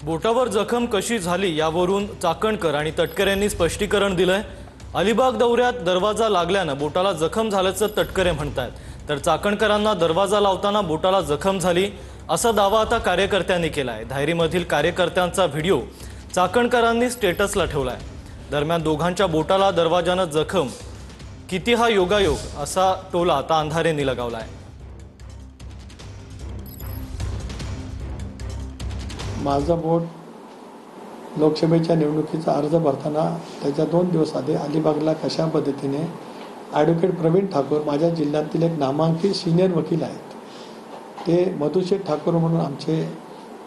बोटावर जखम कशी झाली यावरून चाकणकर आणि तटकरे यांनी स्पष्टीकरण दिलंय। अलिबाग दौऱ्यात दरवाजा लागल्यानं बोटाला जखम झाल्याचं तटकरे म्हणतात, तर चाकणकरांना दरवाजा लावताना बोटाला जखम झाली असा दावा आता कार्यकर्त्यांनी केलाय। धायरीमधील कार्यकर्त्यांचा व्हिडिओ चाकणकरांनी स्टेटसला ठेवलाय। दरम्यान दोघांच्या बोटाला दरवाजानं जखम, किती हा योगायोग असा टोला आता अंधारेंनी लगावलाय। माझं बोट लोकसभेच्या निवडणुकीचा अर्ज भरताना त्याच्या 2 दिवस आधी अलिबागला कशा पद्धतीने ॲडव्होकेट प्रवीण ठाकूर माझ्या जिल्ह्यातील एक नामांकित सिनियर वकील आहेत, ते मधुशेठ ठाकूर म्हणून आमचे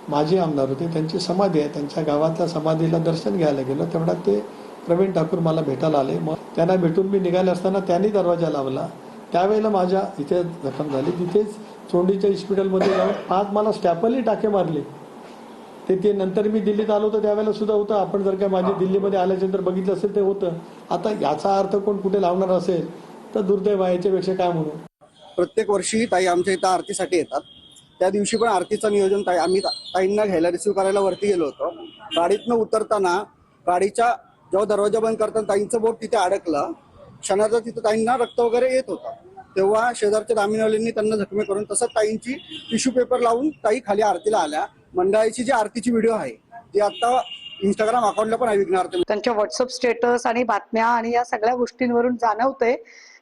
माजी आमदार होते, त्यांची समाधी आहे, त्यांच्या गावातल्या समाधीला दर्शन घ्यायला गेलो तेवढ्यात ते प्रवीण ठाकूर मला भेटायला आले। मग त्यांना भेटून मी निघाले असताना त्यांनी दरवाजा लावला, त्यावेळेला माझ्या इथे जखम झाली। तिथेच चोंडीच्या हॉस्पिटलमध्ये जाऊन 5 मला स्टॅपलही टाके मारले। ते नंतर मी दिल्लीत आलो होतो त्यावेळेला सुद्धा होतं। आपण जर का माझी दिल्लीमध्ये आल्याच्यानंतर बघितलं असेल ते होतं। आता याचा अर्थ कोण कुठे लावणार असेल तर दुर्दैव आहे, याच्यापेक्षा काय म्हणू। प्रत्येक वर्षी ताई आमच्या इथं आरतीसाठी येतात, त्या दिवशी पण आरतीचं नियोजन आम्ही ताईंना घ्यायला रिसिव्ह करायला वरती गेलो होतो। गाडीतनं उतरताना गाडीच्या जेव्हा दरवाजा बंद करताना ताईंचं बोट तिथे अडकलं, क्षणाचा तिथं ताईंना रक्त वगैरे येत होतं, तेव्हा शेजारच्या दामिनवाल्यांनी त्यांना जखमी करून तसंच ताईंची टिश्यू पेपर लावून ताई खाली आरतीला आल्या। मंडळाची जी आरतीची व्हिडिओ आहे ती आता इंस्टाग्राम अकाउंटला पण आहे विघ्नार्थ। त्यांच्या व्हॉट्सअप स्टेटस आणि बातम्या आणि या सगळ्या गोष्टींवरून जाणवतंय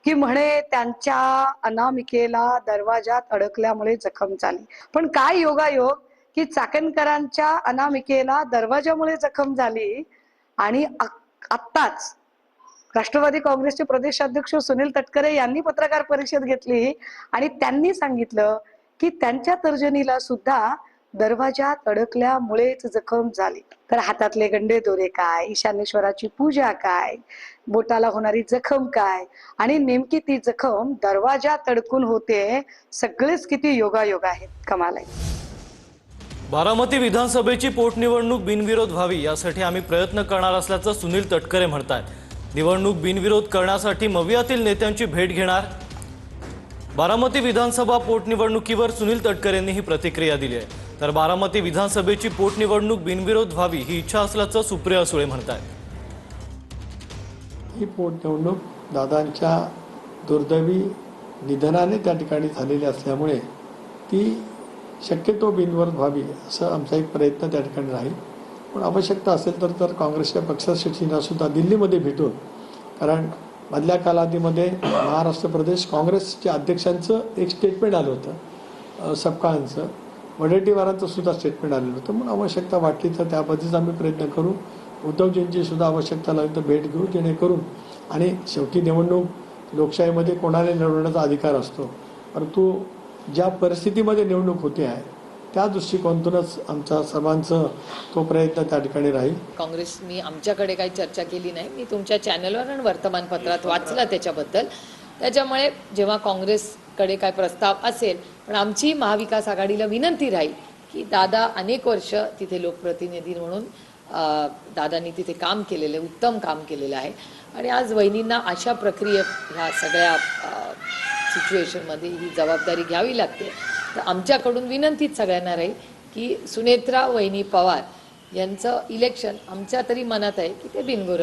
की म्हणे त्यांच्या अनामिकेला दरवाजात अडकल्यामुळे जखम झाली। पण काय योगायोग की चाकणकरांच्या अनामिकेला दरवाजामुळे जखम झाली आणि आत्ताच राष्ट्रवादी काँग्रेसचे प्रदेशाध्यक्ष सुनील तटकरे यांनी पत्रकार परिषद घेतली आणि त्यांनी सांगितलं की त्यांच्या तर्जनीला सुद्धा दरवाजात अडकल्यामुळेच जखम झाली। तर हातातले गंडे दोरे काय, ईशानेश्वराची पूजा काय, बोटाला होणारी जखम काय आणि नेमकी ती जखम दरवाजात अडकून होते, सगळेच किती योगायोग आहेत, कमाल आहे। बारामती विधानसभेची पोटनिवडणूक बिनविरोध व्हावी यासाठी आम्ही प्रयत्न करणार असल्याचं सुनील तटकरे म्हणतात। निवडणूक बिनविरोध करण्यासाठी मवियातील नेत्यांची भेट घेणार। बारामती विधानसभा पोटनिवडणुकीवर सुनील तटकरेंनी ही प्रतिक्रिया दिली आहे। तर बारामती विधानसभेची पोटनिवडणूक बिनविरोध व्हावी ही इच्छा असल्याचं सुप्रिया सुळे म्हणतात। ही पोटनिवडणूक दादांच्या दुर्दैवी निधनाने त्या ठिकाणी झालेली असल्यामुळे ती शक्यतो बिनविरोध व्हावी असं आमचा एक प्रयत्न त्या ठिकाणी राहील। पण आवश्यकता असेल तर काँग्रेसच्या पक्षश्रेष्ठींना सुद्धा दिल्लीमध्ये भेटून, कारण मधल्या कालावधीमध्ये महाराष्ट्र प्रदेश काँग्रेसच्या अध्यक्षांचं एक स्टेटमेंट आलं होतं, सपकाळांचं, वडेट्टीवारांचं सुद्धा स्टेटमेंट आलेलं होतं। म्हणून आवश्यकता वाटली तर त्याबद्दलच आम्ही प्रयत्न करू। उद्धवजींची सुद्धा आवश्यकता लागली तर भेट घेऊ, जेणेकरून आणि शेवटी निवडणूक लोकशाहीमध्ये कोणाला निवडण्याचा अधिकार असतो, परंतु ज्या परिस्थितीमध्ये निवडणूक होते आहे त्या दृष्टिकोनातूनच आमचा सर्वांचं तो प्रयत्न त्या ठिकाणी राहील। काँग्रेसनी आमच्याकडे काही चर्चा केली नाही, मी तुमच्या चॅनलवर आणि वर्तमानपत्रात वाचलं त्याच्याबद्दल। त्याच्यामुळे जेव्हा काँग्रेसकडे काय प्रस्ताव असेल, पण आमची महाविकास आघाडीला विनंती राहील की दादा अनेक वर्ष तिथे लोकप्रतिनिधी म्हणून दादांनी तिथे काम केलेलं आहे, उत्तम काम केलेलं आहे आणि आज वहिनींना अशा प्रक्रियेत ह्या सगळ्या सिच्युएशनमध्ये ही जबाबदारी घ्यावी लागते। तर आमच्याकडून विनंतीच सगळ्यांना राहील की सुनेत्रा वहिनी पवार यांचं इलेक्शन आमच्या तरी मनात आहे की ते बिनविरोध